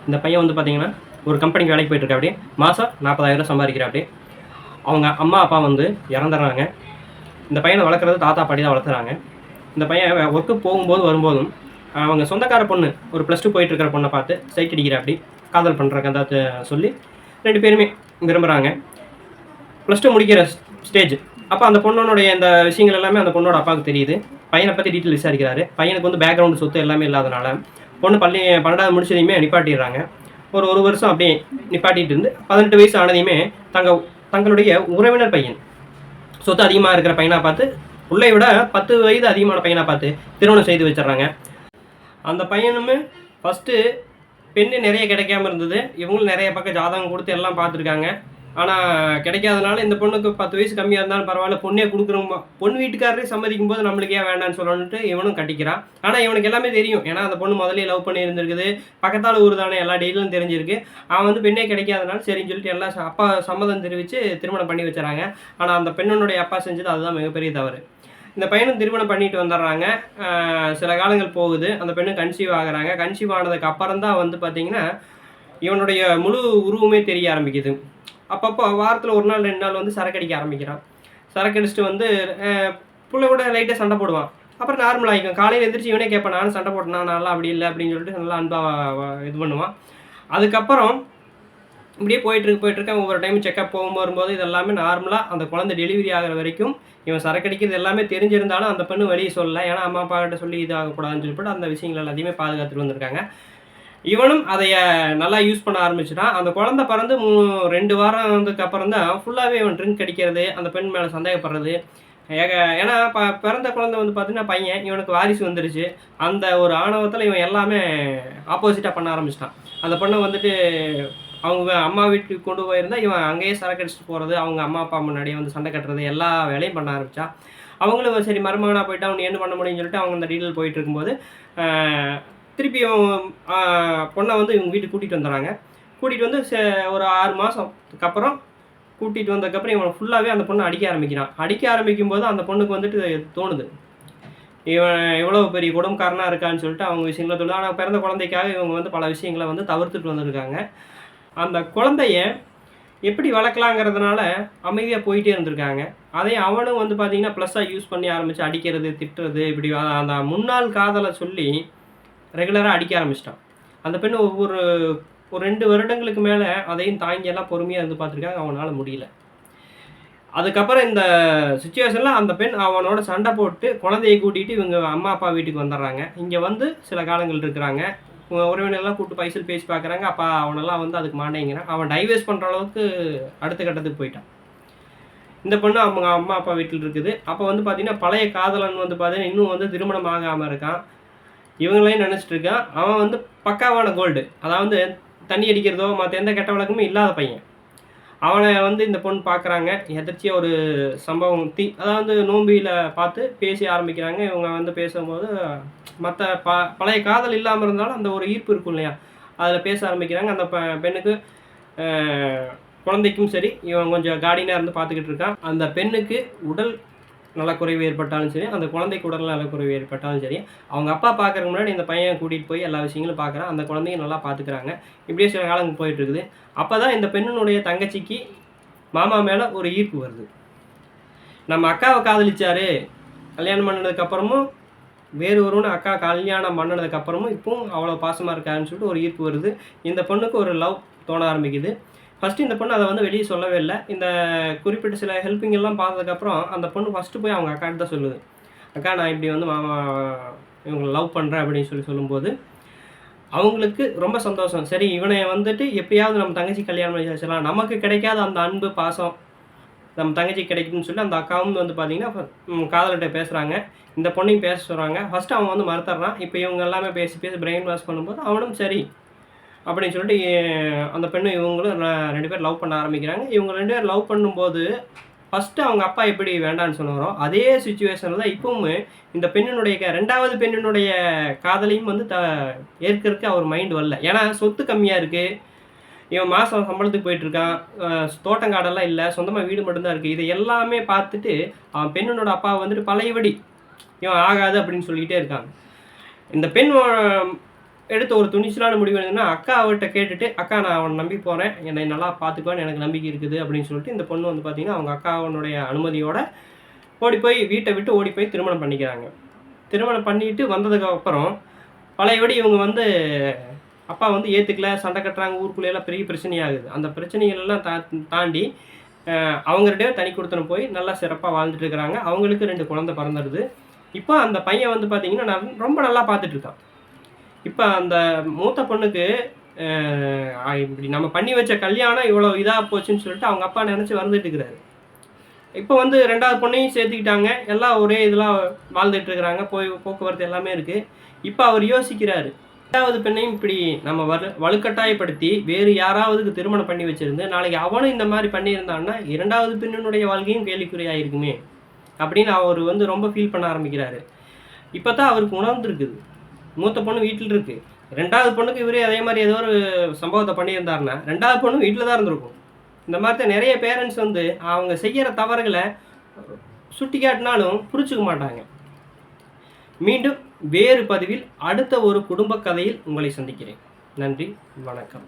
இந்த பையன் வந்து பார்த்தீங்கன்னா ஒரு கம்பெனிக்கு வேலைக்கு போயிட்டு இருக்கா. அப்படியே மாதம் 40,000 சம்பாதிக்கிறா. அப்படியே அவங்க அம்மா அப்பா வந்து இறந்துடுறாங்க. இந்த பையனை வளர்க்குறது தாத்தா பாட்டி தான் வளர்த்துறாங்க. இந்த பையன் ஒர்க்கு போகும்போது வரும்போதும் அவங்க சொந்தக்கார பொண்ணு ஒரு +2 போயிட்டு இருக்கிற பொண்ணை பார்த்து சைட் அடிக்கிற அப்படி காதல் பண்ணுறாங்க. அந்த சொல்லி 2 பேருமே விரும்புகிறாங்க. +2 முடிக்கிற ஸ்டேஜ். அப்போ அந்த பொண்ணுடைய இந்த விஷயங்கள் எல்லாமே அந்த பொண்ணோட அப்பாவுக்கு தெரியுது. பையனை பற்றி டீட்டெயில் விசாரிக்கிறாரு. பையனுக்கு வந்து பேக்ரவுண்டு சொத்து எல்லாமே இல்லாதனால பொண்ணு 12வது முடிச்சதையுமே நிப்பாட்டிடுறாங்க. ஒரு வருஷம் அப்படியே நிப்பாட்டிட்டு இருந்து 18 வயசு ஆனதையுமே தங்களுடைய உறவினர் பையன் சொத்து அதிகமாக இருக்கிற பையனாக பார்த்து, பிள்ளைய விட 10 வயது அதிகமான பையனாக பார்த்து திருமணம் செய்து வச்சிடுறாங்க. அந்த பையனுமே ஃபஸ்ட்டு பெண்ணு நிறைய கிடைக்காம இருந்தது. இவங்களும் நிறைய பக்கம் ஜாதகம் கொடுத்து எல்லாம் பார்த்துருக்காங்க. ஆனால் கிடைக்காதனால இந்த பொண்ணுக்கு 10 வயசு கம்மியாக இருந்தாலும் பரவாயில்ல, பொண்ணே கொடுக்குறோம். பொண்ணு வீட்டுக்காரரே சம்மதிக்கும் போது நம்மளுக்கு ஏன் வேண்டான்னு சொல்லணுன்ட்டு இவனும் கட்டிக்கிறான். ஆனால் இவனுக்கு எல்லாமே தெரியும். ஏன்னா அந்த பொண்ணு முதலே லவ் பண்ணி இருந்திருக்குது. பக்கத்தால் ஊர் தானே, எல்லா டீட்டெயிலும் தெரிஞ்சிருக்கு. அவன் வந்து பெண்ணே கிடைக்காதனால சரின்னு சொல்லிட்டு எல்லாம் அப்பா சம்மதம் தெரிவித்து திருமணம் பண்ணி வச்சுறாங்க. ஆனால் அந்த பெண்ணுடைய அப்பா செஞ்சது அதுதான் மிகப்பெரிய தவறு. இந்த பையனும் திருமணம் பண்ணிட்டு வந்துடுறாங்க. சில காலங்கள் போகுது. அந்த பெண்ணு கன்சீவ் ஆகுறாங்க. கன்சீவ் ஆனதுக்கு அப்புறம் தான் வந்து பார்த்திங்கன்னா இவனுடைய முழு உருவமே தெரிய ஆரம்பிக்குது. அப்பப்போ வாரத்தில் 1 நாள் 2 நாள் வந்து சரக்கு அடிக்க ஆரம்பிக்கிறான். சரக்கு அடிச்சுட்டு வந்து புள்ள கூட லைட்டாக சண்டை போடுவான். அப்புறம் நார்மல் ஆகிக்கும். காலையில் எழுந்திரிச்சு இவனே கேட்பான், நானும் சண்டை போட்டேனா, நான்லாம் அப்படி இல்லை அப்படின்னு சொல்லிட்டு நல்லா அன்பாக இது பண்ணுவான். அதுக்கப்புறம் இப்படியே போயிட்டுருக்கேன். ஒவ்வொரு டைம் செக்கப் வரும்போது இதெல்லாமே நார்மலாக அந்த குழந்தை டெலிவரி ஆகிற வரைக்கும் இவன் சரக்கு அடிக்கிறது எல்லாமே தெரிஞ்சிருந்தாலும் அந்த பெண்ணு வெளியே சொல்லலை. ஏன்னா அம்மா அப்பா கிட்ட சொல்லி இது ஆகக்கூடாதுன்னு சொல்லிட்டு அந்த விஷயங்கள் எல்லாத்தையுமே பாதுகாத்துட்டு வந்திருக்காங்க. இவனும் அதைய நல்லா யூஸ் பண்ண ஆரம்பிச்சிட்டான். அந்த குழந்தை பிறந்து 2 வாரம் வந்ததுக்கு அப்புறம் தான் ஃபுல்லாகவே இவன் ட்ரிங்க் அடிக்கிறது, அந்த பெண் மேலே சந்தேகப்படுறது. ஏன்னா பிறந்த குழந்தை வந்து பார்த்தீங்கன்னா பையன், இவனுக்கு வாரிசு வந்துருச்சு. அந்த ஒரு ஆணவத்தில் இவன் எல்லாமே ஆப்போசிட்டாக பண்ண ஆரம்பிச்சிட்டான். அந்த பொண்ணை வந்துட்டு அவங்க அம்மா வீட்டுக்கு கொண்டு போயிருந்தா இவன் அங்கேயே சரக்கு அடிச்சுட்டு போகிறது, அவங்க அம்மா அப்பா முன்னாடியே வந்து சண்டை கட்டுறது, எல்லா வேலையும் பண்ண ஆரம்பித்தான். அவங்களும் சரி மருமகனாக போயிட்டு அவனு என்ன பண்ண முடியும்னு சொல்லிட்டு அவங்க அந்த டீட்டெயில் போயிட்டு இருக்கும்போது திருப்பி பொண்ணை வந்து இவங்க வீட்டுக்கு கூட்டிகிட்டு வந்துடுறாங்க. கூட்டிகிட்டு வந்து ஒரு 6 மாதத்துக்கு அப்புறம் கூட்டிகிட்டு வந்ததுக்கப்புறம் இவன் ஃபுல்லாகவே அந்த பொண்ணை அடிக்க ஆரம்பிக்கிறான். அடிக்க ஆரம்பிக்கும்போது அந்த பொண்ணுக்கு வந்துட்டு தோணுது, இவன் எவ்வளோ பெரிய குடும்பக்காரனாக இருக்கான்னு சொல்லிட்டு அவங்க விஷயங்களை தோணுது. ஆனால் பிறந்த குழந்தைக்காக இவங்க வந்து பல விஷயங்களை வந்து தவிர்த்துட்டு வந்திருக்காங்க. அந்த குழந்தைய எப்படி வளர்க்கலாங்கிறதுனால அமைதியாக போயிட்டே இருந்திருக்காங்க. அதே அவனும் வந்து பார்த்திங்கன்னா ப்ளஸ்ஸாக யூஸ் பண்ணி ஆரம்பித்து அடிக்கிறது, திட்டுறது, இப்படி அந்த முன்னாள் காதலை சொல்லி ரெகுலராக அடிக்க ஆரம்பிச்சிட்டான். அந்த பெண் ஒரு 2 வருடங்களுக்கு மேலே அதையும் தாங்கியெல்லாம் பொறுமையாக இருந்து பார்த்துருக்காங்க. அவனால் முடியல. அதுக்கப்புறம் இந்த சுச்சுவேஷனில் அந்த பெண் அவனோட சண்டை போட்டு குழந்தையை கூட்டிகிட்டு இவங்க அம்மா அப்பா வீட்டுக்கு வந்துடுறாங்க. இங்கே வந்து சில காலங்கள் இருக்கிறாங்க. உறவினர்லாம் கூப்பிட்டு பைசல் பேசி பார்க்குறாங்க. அப்போ அவனெல்லாம் வந்து அதுக்கு மாட்டேங்கிறான். அவன் டைவர்ஸ் பண்ணுற அளவுக்கு அடுத்த கட்டத்துக்கு போயிட்டான். இந்த பொண்ணு அவங்க அம்மா அப்பா வீட்டில் இருக்குது. அப்போ வந்து பார்த்திங்கன்னா பழைய காதலன் வந்து பார்த்திங்கன்னா இன்னும் வந்து திருமணம் ஆகாமல் இருக்கான். இவங்களையும் நினச்சிட்டு இருக்கான். அவன் வந்து பக்காவான கோல்டு, அதாவது தண்ணி அடிக்கிறதோ மற்ற எந்த கெட்ட வழக்கமும் இல்லாத பையன். அவனை வந்து இந்த பொண்ணு பார்க்குறாங்க. எதிர்ச்சியாக ஒரு சம்பவம் அதாவது நோம்பியில் பார்த்து பேசி ஆரம்பிக்கிறாங்க. இவங்க வந்து பேசும்போது மற்ற பழைய காதல் இல்லாமல் இருந்தாலும் அந்த ஒரு ஈர்ப்பு இருக்கும் இல்லையா, அதில் பேச ஆரம்பிக்கிறாங்க. அந்த பெண்ணுக்கு குழந்தைக்கும் சரி இவன் கொஞ்சம் கார்டினாக இருந்து பார்த்துக்கிட்டு இருக்கான். அந்த பெண்ணுக்கு உடல் நலக்குறைவு ஏற்பட்டாலும் சரி, அந்த குழந்தைக்கு உடல் நலக்குறைவு ஏற்பட்டாலும் சரி, அவங்க அப்பா பார்க்குறதுக்கு முன்னாடி இந்த பையன் கூட்டிகிட்டு போய் எல்லா விஷயங்களும் பார்க்குறான். அந்த குழந்தையும் நல்லா பார்த்துக்கிறாங்க. இப்படியே சில காலங்கள் போயிட்டுருக்குது. அப்போ தான் இந்த பெண்ணினுடைய தங்கச்சிக்கு மாமா மேலே ஒரு ஈர்ப்பு வருது. நம்ம அக்காவை காதலிச்சாரு, கல்யாணம் பண்ணதுக்கப்புறமும் வேறு ஒருவனு அக்கா கல்யாணம் பண்ணினதுக்கப்புறமும் இப்பவும் அவ்வளோ பாசமாக இருக்காருன்னு சொல்லிட்டு ஒரு ஈர்ப்பு வருது. இந்த பொண்ணுக்கு ஒரு லவ் தோண ஆரம்பிக்குது. ஃபஸ்ட்டு இந்த பொண்ணு அதை வந்து வெளியே சொல்லவே இல்லை. இந்த குறிப்பிட்ட சில ஹெல்ப்பிங் எல்லாம் பார்த்ததுக்கப்புறம் அந்த பொண்ணு ஃபஸ்ட்டு போய் அவங்க அக்காட்ட தான் சொல்லுது, அக்கா நான் இப்படி வந்து மாமா இவங்களை லவ் பண்ணுறேன் அப்படின்னு சொல்லும்போது அவங்களுக்கு ரொம்ப சந்தோஷம். சரி இவனை வந்துட்டு எப்படியாவது நம்ம தங்கச்சி கல்யாணம் பண்ணி வச்சிடலாம், நமக்கு கிடைக்காத அந்த அன்பு பாசம் நம்ம தங்கச்சி கிடைக்குதுன்னு சொல்லி அந்த அக்காவும் வந்து பார்த்திங்கன்னா காதல்கிட்ட பேசுகிறாங்க. இந்த பொண்ணையும் பேச சொல்கிறாங்க. ஃபஸ்ட்டு அவன் வந்து மறுத்துறான். இப்போ இவங்க எல்லாமே பேசி பிரெயின் வாஷ் பண்ணும்போது அவனும் சரி அப்படின்னு சொல்லிட்டு அந்த பெண்ணும் இவங்களும் 2 பேர் லவ் பண்ண ஆரம்பிக்கிறாங்க. இவங்க 2 பேர் லவ் பண்ணும்போது ஃபஸ்ட்டு அவங்க அப்பா எப்படி வேண்டான்னு சொன்னாரோ அதே சுச்சுவேஷனில் தான் இப்பவும் இந்த பெண்ணினுடைய 2வது பெண்ணினுடைய காதலையும் வந்து ஏற்கிறதுக்கு அவர் மைண்ட் வரல. ஏன்னா சொத்து கம்மியாக இருக்குது, இவன் மாதம் சம்பளத்துக்கு போயிட்டுருக்கான், தோட்டங்காடெல்லாம் இல்லை, சொந்தமாக வீடு மட்டும்தான் இருக்குது. இதை எல்லாமே பார்த்துட்டு அவன் பெண்ணினோட அப்பாவை வந்துட்டு பழையபடி இவன் ஆகாது அப்படின்னு சொல்லிக்கிட்டே இருக்காங்க. இந்த பெண் எடுத்த ஒரு துணிச்சலான முடிவு என்னன்னா, அக்கா அவட்ட கேட்டுட்டு, "அக்கா நான் அவன நம்பி போறேன். என்னை நல்லா பார்த்துக்குவான்னு எனக்கு நம்பிக்கை இருக்குது." அப்படின்னு சொல்லிட்டு இந்த பொண்ணு வந்து பார்த்தீங்கன்னா, அவங்க அக்காவினுடைய அனுமதியோட ஓடி போய் வீட்ட விட்டு ஓடி போய் திருமணம் பண்ணிக்கிறாங்க. திருமணம் பண்ணிட்டு வந்ததுக்கு அப்புறம், பழையபடி இவங்க வந்து அப்பா வந்து ஏத்துக்கல, சண்டை கட்டுறாங்க, ஊருக்குள்ளேயெல்லாம் பெரிய பிரச்சனையாகுது. அந்த பிரச்சனைகள் எல்லாம் தாண்டி அவங்க 2 பேரும் தனி குடித்தனம் போய் நல்லா சிறப்பா வாழ்ந்துட்டு இருக்கிறாங்க. அவங்களுக்கு 2 குழந்தை பிறந்துருது. இப்போ அந்த பையன் வந்து பார்த்தீங்கன்னா, ரொம்ப நல்லா பார்த்துட்டு இருக்கான். இப்ப அந்த மூத்த பொண்ணுக்கு இப்படி நம்ம பண்ணி வச்ச கல்யாணம் இவ்வளோ இதா போச்சுன்னு சொல்லிட்டு அவங்க அப்பா நெனச்சு வருந்திட்டு இருக்கிறாரு. இப்ப வந்து 2வது பொண்ணையும் சேர்த்துக்கிட்டாங்க. எல்லாம் ஒரே இதுல வாழ்ந்துட்டு இருக்கிறாங்க. போக்குவரத்து எல்லாமே இருக்கு. இப்ப அவர் யோசிக்கிறாரு. 2வது பெண்ணையும் இப்படி நம்ம வலுக்கட்டாயப்படுத்தி வேறு யாராவதுக்கு திருமணம் பண்ணி வச்சிருந்து, நாளைக்கு அவனும் இந்த மாரி பண்ணியிருந்தான்னா, 2வது பெண்ணினுடைய வாழ்க்கையும் கேள்விக்குறியாயிருக்குமே! அப்படின்னு அவரு வந்து ரொம்ப ஃபீல் பண்ண ஆரம்பிக்கிறாரு. இப்ப தான் அவருக்கு உணர்ந்திருக்குது. மூத்த பொண்ணு வீட்ல இருக்கு. 2வது பொண்ணுக்கு இவரே அதே மாரி ஏதோ ஒரு சம்பவத்த பண்ணியிருந்தாருன்னா, 2வது பொண்ணும் வீட்ல தான் இருந்திருக்கும். இந்த மாரி தான் நெறைய பேரண்ட்ஸ் வந்து அவங்க செய்யற தவறுகள சுட்டிக்காட்டினாலும் புரிஞ்சுக்க மாட்டாங்க. மீண்டும் வேறு பதிவில் அடுத்த ஒரு குடும்ப கதையில் உங்களை சந்திக்கிறேன். நன்றி, வணக்கம்.